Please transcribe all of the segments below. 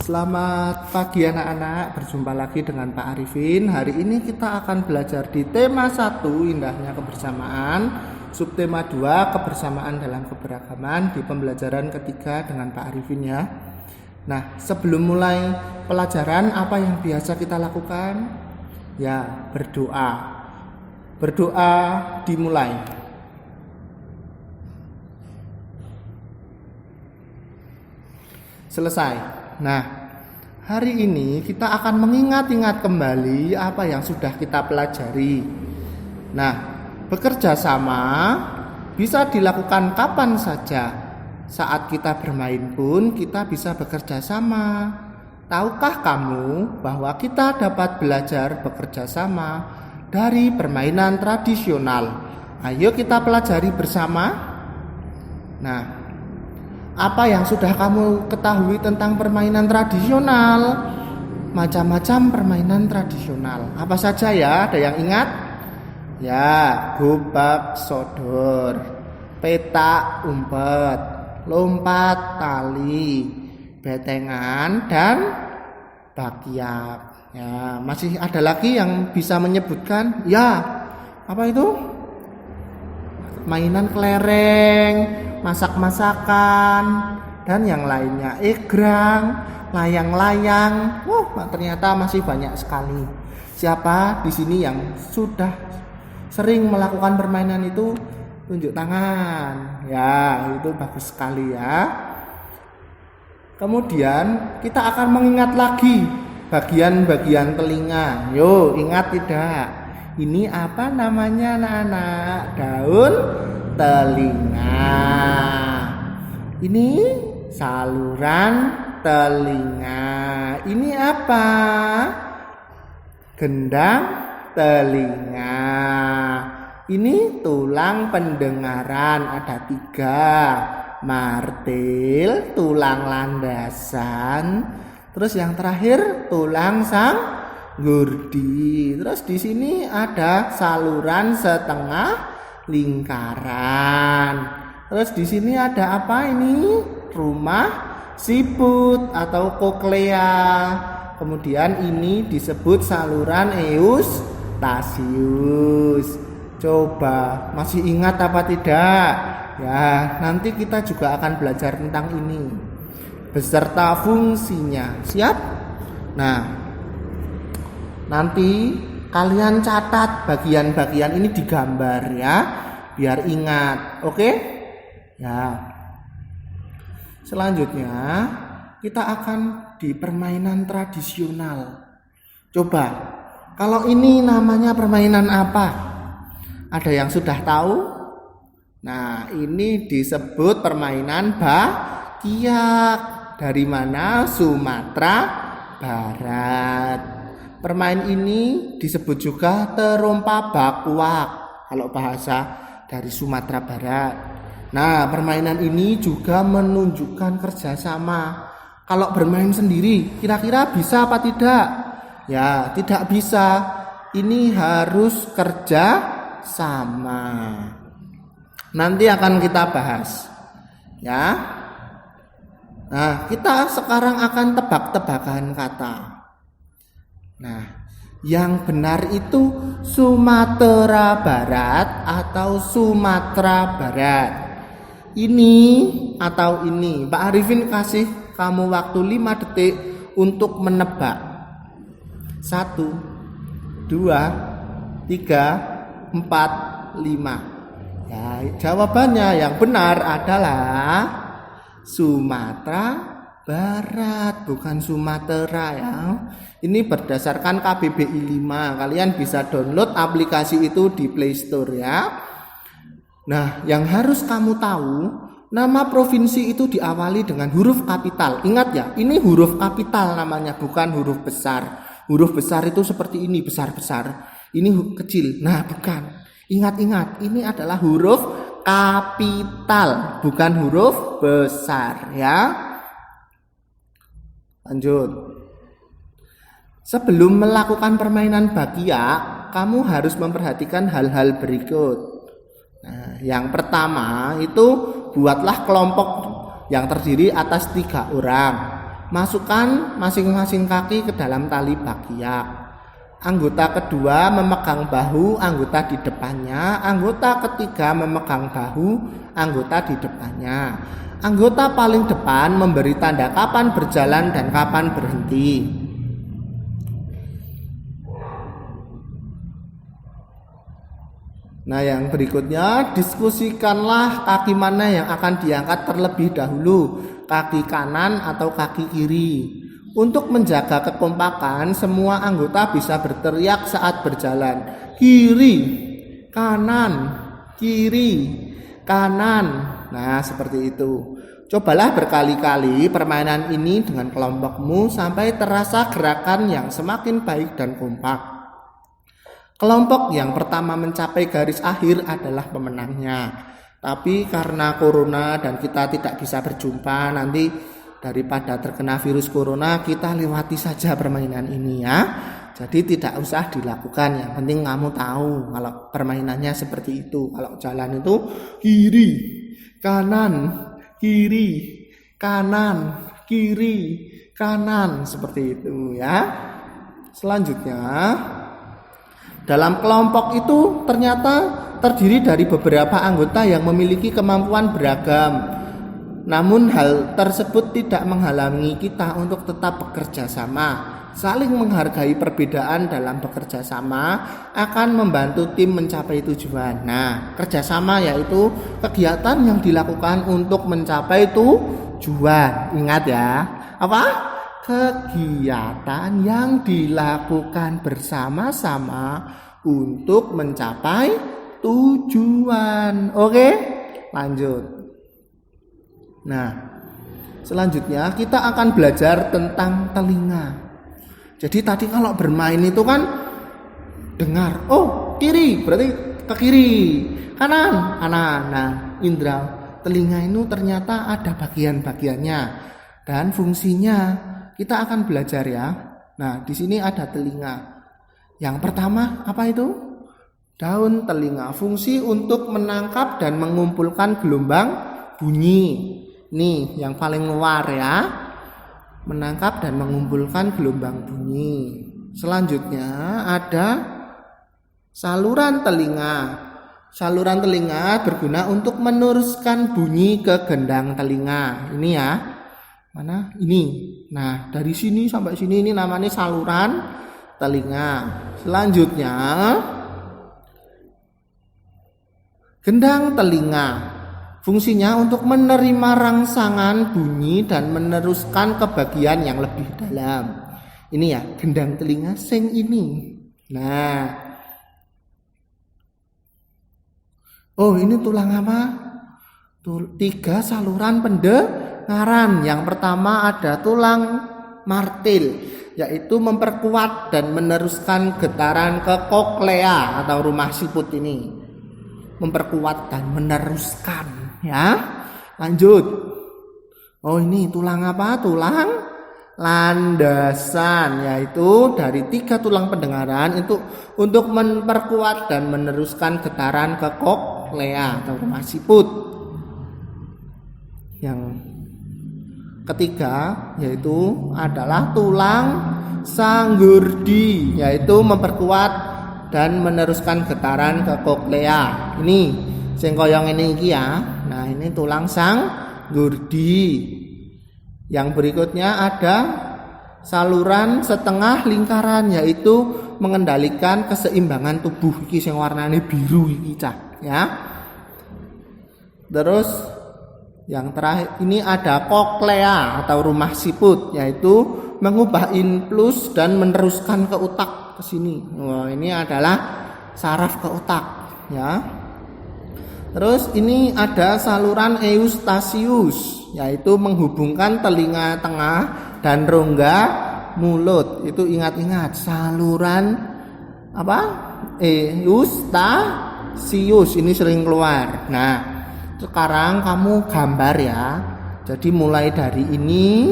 Selamat pagi anak-anak, berjumpa lagi dengan Pak Arifin. Hari ini kita akan belajar di tema 1, indahnya kebersamaan, subtema 2, kebersamaan dalam keberagaman, di pembelajaran ketiga dengan Pak Arifin ya. Nah, sebelum mulai pelajaran, apa yang biasa kita lakukan? Ya, berdoa. Berdoa dimulai. Selesai. Nah, hari ini kita akan mengingat-ingat kembali apa yang sudah kita pelajari. Nah, bekerja sama bisa dilakukan kapan saja. Saat kita bermain pun kita bisa bekerja sama. Tahukah kamu bahwa kita dapat belajar bekerja sama dari permainan tradisional? Ayo kita pelajari bersama. Nah, apa yang sudah kamu ketahui tentang permainan tradisional? Macam-macam permainan tradisional. Apa saja ya? Ada yang ingat? Ya, gobak sodor, petak umpet, lompat tali, betengan, dan bakyak. Ya, masih ada lagi yang bisa menyebutkan? Ya, apa itu? Mainan kelereng, masak-masakan, dan yang lainnya, egrang, layang-layang. Ternyata masih banyak sekali. Siapa di sini yang sudah sering melakukan permainan itu? Tunjuk tangan. Ya, itu bagus sekali ya. Kemudian kita akan mengingat lagi bagian-bagian telinga. Yo, ingat tidak? Ini apa namanya anak-anak? Daun telinga. Ini saluran telinga. Ini apa? Gendang telinga. Ini tulang pendengaran, ada 3. Martil, tulang landasan. Terus yang terakhir tulang sanggurdi. Terus di sini ada saluran setengah lingkaran. Terus di sini ada apa ini? Rumah siput atau koklea. Kemudian ini disebut saluran eustasius. Coba masih ingat apa tidak? Ya, nanti kita juga akan belajar tentang ini beserta fungsinya. Siap? Nah, nanti kalian catat bagian-bagian ini digambar ya, biar ingat. Oke? Ya. Selanjutnya kita akan di permainan tradisional. Coba, kalau ini namanya permainan apa? Ada yang sudah tahu? Nah, ini disebut permainan bakyak. Dari mana? Sumatera Barat. Permainan ini disebut juga terompa bakuak kalau bahasa dari Sumatera Barat. Nah, permainan ini juga menunjukkan kerjasama. Kalau bermain sendiri, kira-kira bisa apa tidak? Ya, tidak bisa. Ini harus kerja sama. Nanti akan kita bahas. Ya. Nah, kita sekarang akan tebak-tebakan kata. Nah, yang benar itu Sumatera Barat atau Sumatera Barat. Ini atau ini. Pak Arifin kasih kamu waktu 5 detik untuk menebak. 1, 2, 3, 4, 5. Ya, jawabannya yang benar adalah Sumatera Barat, bukan Sumatera ya. Ini berdasarkan KBBI 5. Kalian bisa download aplikasi itu di Play Store ya. Nah, yang harus kamu tahu, nama provinsi itu diawali dengan huruf kapital. Ingat ya, ini huruf kapital namanya, bukan huruf besar. Huruf besar itu seperti ini, besar-besar. Ini kecil. Nah, bukan. Ingat-ingat, ini adalah huruf kapital, bukan huruf besar ya. Lanjut. Sebelum melakukan permainan bakyak, kamu harus memperhatikan hal-hal berikut. Nah, yang pertama itu buatlah kelompok yang terdiri atas 3 orang. Masukkan masing-masing kaki ke dalam tali bakiak. Anggota kedua memegang bahu anggota di depannya. Anggota ketiga memegang bahu anggota di depannya. Anggota paling depan memberi tanda kapan berjalan dan kapan berhenti. Nah, yang berikutnya, diskusikanlah kaki mana yang akan diangkat terlebih dahulu, kaki kanan atau kaki kiri. Untuk menjaga kekompakan, semua anggota bisa berteriak saat berjalan. Kiri, kanan, kiri, kanan. Nah, seperti itu. Cobalah berkali-kali permainan ini dengan kelompokmu sampai terasa gerakan yang semakin baik dan kompak. Kelompok yang pertama mencapai garis akhir adalah pemenangnya. Tapi karena corona dan kita tidak bisa berjumpa, nanti daripada terkena virus corona, kita lewati saja permainan ini ya. Jadi tidak usah dilakukan. Yang penting kamu tahu kalau permainannya seperti itu. Kalau jalan itu kiri, kanan, kiri, kanan, kiri, kanan, seperti itu ya. Selanjutnya, dalam kelompok itu ternyata terdiri dari beberapa anggota yang memiliki kemampuan beragam. Namun hal tersebut tidak menghalangi kita untuk tetap bekerja sama. Saling menghargai perbedaan dalam bekerja sama akan membantu tim mencapai tujuan. Nah, kerjasama yaitu kegiatan yang dilakukan untuk mencapai tujuan. Ingat ya, apa? Kegiatan yang dilakukan bersama-sama untuk mencapai tujuan. Oke, lanjut. Nah, selanjutnya kita akan belajar tentang telinga. Jadi tadi kalau bermain itu kan dengar, oh kiri berarti ke kiri, kanan, kanan. Nah, indera telinga itu ternyata ada bagian-bagiannya dan fungsinya kita akan belajar ya. Nah, di sini ada telinga. Yang pertama apa itu? Daun telinga, fungsi untuk menangkap dan mengumpulkan gelombang bunyi. Nih, yang paling luar ya. Menangkap dan mengumpulkan gelombang bunyi. Selanjutnya ada saluran telinga. Saluran telinga berguna untuk meneruskan bunyi ke gendang telinga. Ini ya. Mana? Ini. Nah, dari sini sampai sini ini namanya saluran telinga. Selanjutnya gendang telinga. Fungsinya untuk menerima rangsangan bunyi dan meneruskan ke bagian yang lebih dalam. Ini ya, gendang telinga sing ini. Nah. Oh, ini tulang apa? 3 saluran pendengaran. Yang pertama ada tulang martil, yaitu memperkuat dan meneruskan getaran ke koklea atau rumah siput ini. Memperkuat dan meneruskan. Ya, lanjut. Oh, ini tulang apa? Tulang landasan, yaitu dari 3 tulang pendengaran itu untuk memperkuat dan meneruskan getaran ke koklea atau rumah siput. Yang ketiga yaitu adalah tulang sanggurdi, yaitu memperkuat dan meneruskan getaran ke koklea. Ini sing koyong ini iki ya. Nah, ini tulang sanggurdi. Yang berikutnya ada saluran setengah lingkaran, yaitu mengendalikan keseimbangan tubuh. Iki sing warnane biru iki cah ya. Terus yang terakhir ini ada koklea atau rumah siput, yaitu mengubah impuls dan meneruskan ke otak ke sini. Wah, ini adalah saraf ke otak ya. Terus ini ada saluran eustasius, yaitu menghubungkan telinga tengah dan rongga mulut. Itu ingat-ingat saluran apa? Eustasius ini sering keluar. Nah, sekarang kamu gambar ya. Jadi mulai dari ini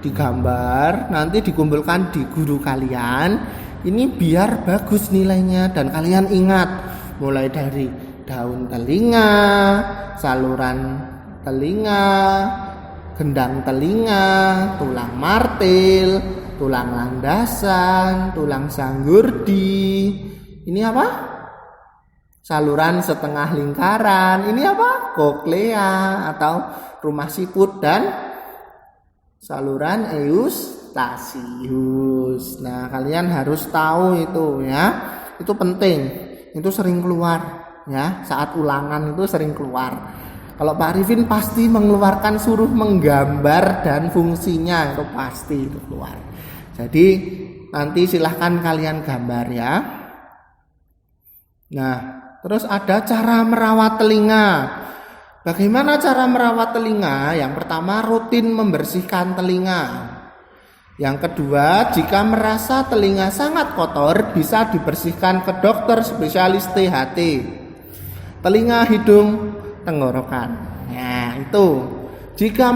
digambar, nanti dikumpulkan di guru kalian. ini biar bagus nilainya dan kalian ingat mulai dari daun telinga, saluran telinga, gendang telinga, tulang martil, tulang landasan, tulang sanggurdi. Ini apa? Saluran setengah lingkaran. Ini apa? Koklea atau rumah siput dan saluran eustasius. Nah, kalian harus tahu itu ya. Itu penting. Itu sering keluar ya. Saat ulangan itu sering keluar. Kalau Pak Arifin pasti mengeluarkan suruh menggambar dan fungsinya itu pasti itu keluar. Jadi nanti silahkan kalian gambar ya. Nah, terus ada cara merawat telinga. Bagaimana cara merawat telinga? Yang pertama, rutin membersihkan telinga. Yang kedua, jika merasa telinga sangat kotor, bisa dibersihkan ke dokter spesialis THT. Telinga, hidung, tenggorokan. Nah, itu. Jika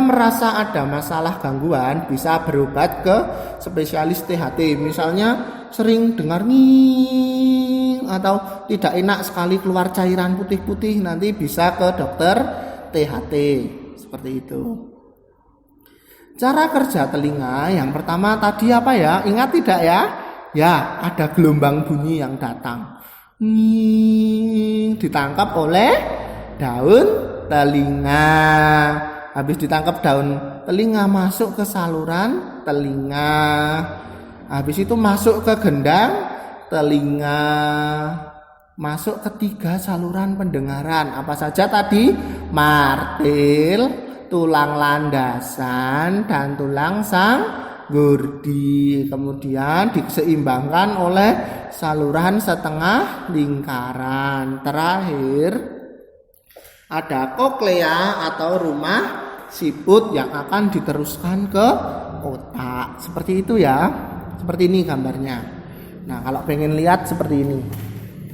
merasa ada masalah gangguan, bisa berobat ke spesialis THT. Misalnya sering dengar nging atau tidak enak sekali keluar cairan putih-putih, nanti bisa ke dokter THT. Seperti itu. Cara kerja telinga yang pertama tadi apa ya? Ingat tidak ya? Ya, ada gelombang bunyi yang datang. Nging, ditangkap oleh daun telinga. Habis ditangkap daun telinga masuk ke saluran telinga. Habis itu masuk ke gendang telinga. Masuk ke 3 saluran pendengaran. Apa saja tadi? Martil, tulang landasan, dan tulang sanggurdi. Kemudian diseimbangkan oleh saluran setengah lingkaran. Terakhir ada koklea atau rumah siput yang akan diteruskan ke otak. Seperti itu ya. Seperti ini gambarnya. Nah, kalau pengen lihat seperti ini.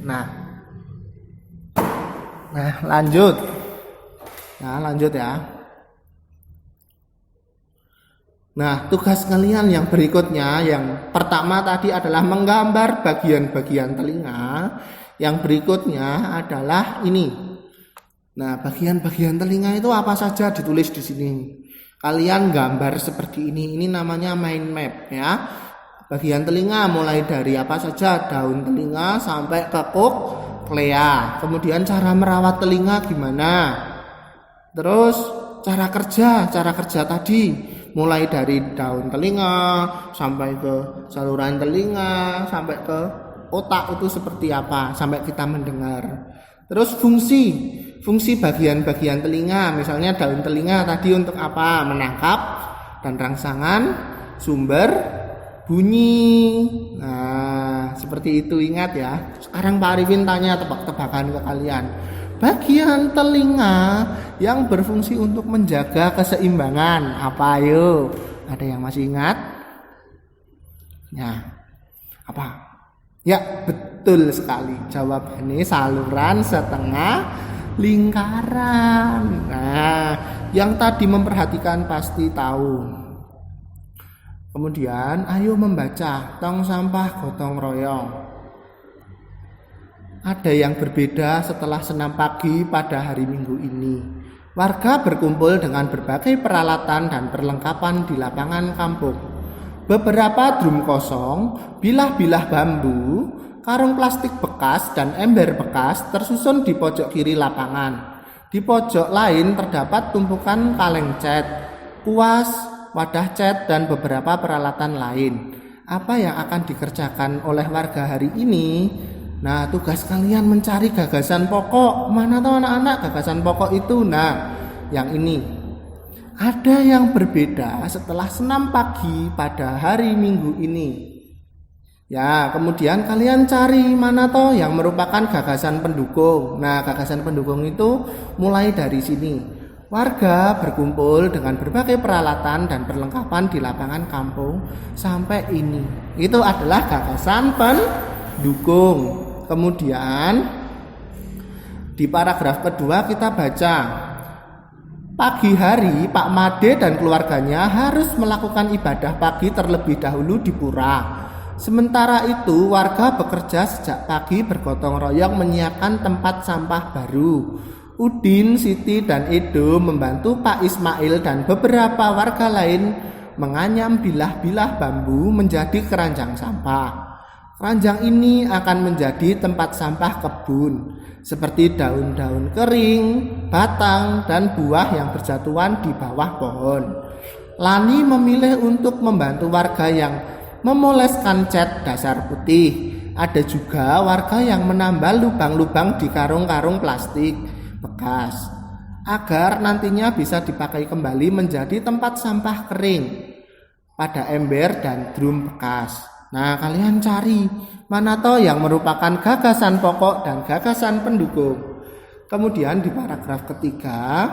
Nah, lanjut. Nah, lanjut ya. Nah, tugas kalian yang berikutnya, yang pertama tadi adalah menggambar bagian-bagian telinga. Yang berikutnya adalah ini. Nah, bagian-bagian telinga itu apa saja ditulis di sini. Kalian gambar seperti ini. Ini namanya mind map ya. Bagian telinga mulai dari apa saja, daun telinga sampai ke koklea. Kemudian cara merawat telinga gimana? Terus cara kerja tadi mulai dari daun telinga sampai ke saluran telinga sampai ke otak itu seperti apa sampai kita mendengar. Terus fungsi bagian-bagian telinga, misalnya daun telinga tadi untuk apa? Menangkap dan rangsangan sumber bunyi. Nah, seperti itu, ingat ya. Sekarang Pak Arifin tanya tebak-tebakan ke kalian. Bagian telinga yang berfungsi untuk menjaga keseimbangan apa ayo? Ada yang masih ingat? Ya, apa? Ya, betul sekali. Jawabannya saluran setengah lingkaran. Nah, yang tadi memperhatikan pasti tahu. Kemudian ayo membaca tong sampah gotong royong. Ada yang berbeda setelah senam pagi pada hari Minggu ini. Warga berkumpul dengan berbagai peralatan dan perlengkapan di lapangan kampung. Beberapa drum kosong, bilah-bilah bambu, karung plastik bekas dan ember bekas tersusun di pojok kiri lapangan. Di pojok lain terdapat tumpukan kaleng cat, kuas, wadah cat, dan beberapa peralatan lain. Apa yang akan dikerjakan oleh warga hari ini? Nah, tugas kalian mencari gagasan pokok. Mana tahu anak-anak gagasan pokok itu? Nah, yang ini. Ada yang berbeda setelah senam pagi pada hari Minggu ini. Ya, kemudian kalian cari mana toh yang merupakan gagasan pendukung. Nah, gagasan pendukung itu mulai dari sini. Warga berkumpul dengan berbagai peralatan dan perlengkapan di lapangan kampung sampai ini. Itu adalah gagasan pendukung. Kemudian di paragraf kedua kita baca. Pagi hari Pak Made dan keluarganya harus melakukan ibadah pagi terlebih dahulu di pura. Sementara itu, warga bekerja sejak pagi bergotong royong menyiapkan tempat sampah baru. Udin, Siti, dan Edo membantu Pak Ismail dan beberapa warga lain menganyam bilah-bilah bambu menjadi keranjang sampah. Keranjang ini akan menjadi tempat sampah kebun, seperti daun-daun kering, batang, dan buah yang berjatuhan di bawah pohon. Lani memilih untuk membantu warga yang memoleskan cat dasar putih. Ada juga warga yang menambal lubang-lubang di karung-karung plastik bekas agar nantinya bisa dipakai kembali menjadi tempat sampah kering pada ember dan drum bekas. Nah, kalian cari mana toh yang merupakan gagasan pokok dan gagasan pendukung. Kemudian di paragraf ketiga,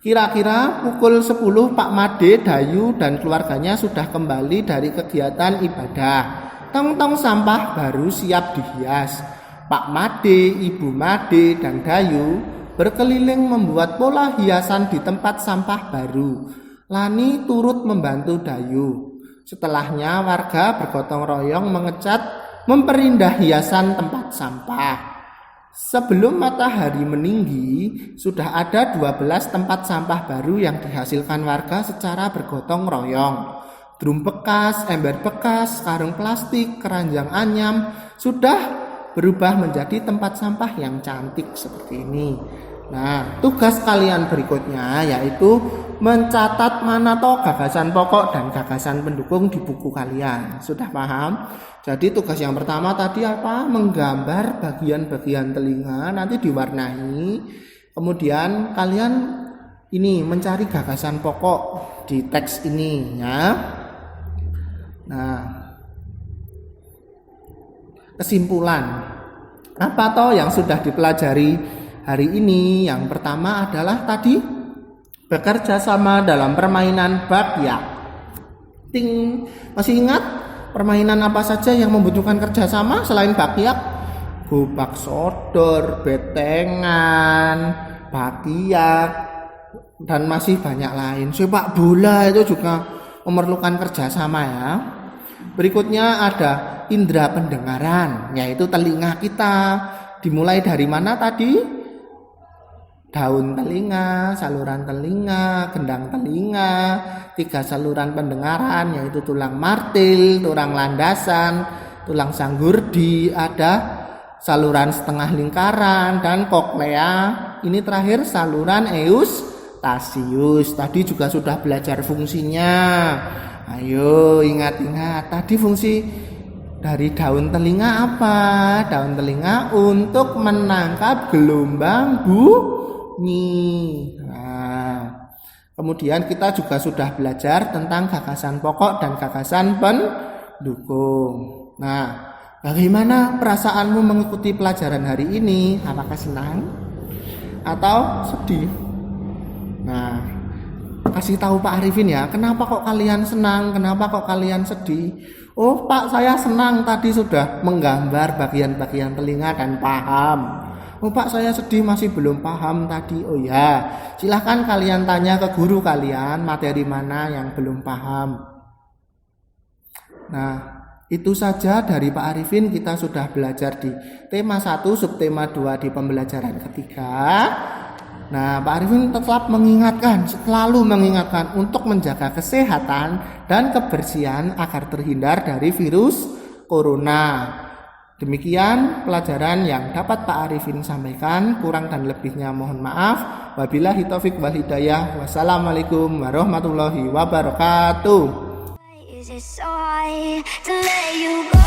kira-kira pukul 10 Pak Made, Dayu, dan keluarganya sudah kembali dari kegiatan ibadah. Tong-tong sampah baru siap dihias. Pak Made, Ibu Made, dan Dayu berkeliling membuat pola hiasan di tempat sampah baru. Lani turut membantu Dayu. Setelahnya warga bergotong royong mengecat, memperindah hiasan tempat sampah. Sebelum matahari meninggi, sudah ada 12 tempat sampah baru yang dihasilkan warga secara bergotong royong. Drum bekas, ember bekas, karung plastik, keranjang anyam sudah berubah menjadi tempat sampah yang cantik seperti ini. Nah, tugas kalian berikutnya yaitu mencatat mana toh gagasan pokok dan gagasan pendukung di buku kalian. Sudah paham? Jadi tugas yang pertama tadi apa? Menggambar bagian-bagian telinga, nanti diwarnai. Kemudian kalian ini mencari gagasan pokok di teks ini ya. Nah, kesimpulan apa toh yang sudah dipelajari hari ini? Yang pertama adalah tadi bekerja sama dalam permainan bakyak. Ting, masih ingat permainan apa saja yang membutuhkan kerjasama selain bakyak? Gobak sodor, betengan, bakyak, dan masih banyak lain. Sepak bola itu juga memerlukan kerjasama ya. Berikutnya ada indera pendengaran, yaitu telinga kita. Dimulai dari mana tadi? Daun telinga, saluran telinga, gendang telinga, 3 saluran pendengaran yaitu tulang martil, tulang landasan, tulang sanggurdi, ada saluran setengah lingkaran, dan koklea. Ini terakhir saluran eustasius. Tadi juga sudah belajar fungsinya. Ayo ingat-ingat, tadi fungsi dari daun telinga apa? Daun telinga untuk menangkap gelombang bunyi. Nah, kemudian kita juga sudah belajar tentang gagasan pokok dan gagasan pendukung. Nah, bagaimana perasaanmu mengikuti pelajaran hari ini? Apakah senang atau sedih? Nah, kasih tahu Pak Arifin ya, kenapa kok kalian senang, kenapa kok kalian sedih? Oh Pak, saya senang tadi sudah menggambar bagian-bagian telinga dan paham. Oh Pak, saya sedih masih belum paham tadi. Oh ya, silahkan kalian tanya ke guru kalian materi mana yang belum paham. Nah, itu saja dari Pak Arifin. Kita sudah belajar di tema 1, subtema 2 di pembelajaran ketiga. Nah, Pak Arifin tetap mengingatkan, selalu mengingatkan untuk menjaga kesehatan dan kebersihan agar terhindar dari virus corona. Demikian pelajaran yang dapat Pak Arifin sampaikan. Kurang dan lebihnya mohon maaf. Wabillahi taufik wal hidayah. Wassalamualaikum warahmatullahi wabarakatuh. Is it so hard to let you go?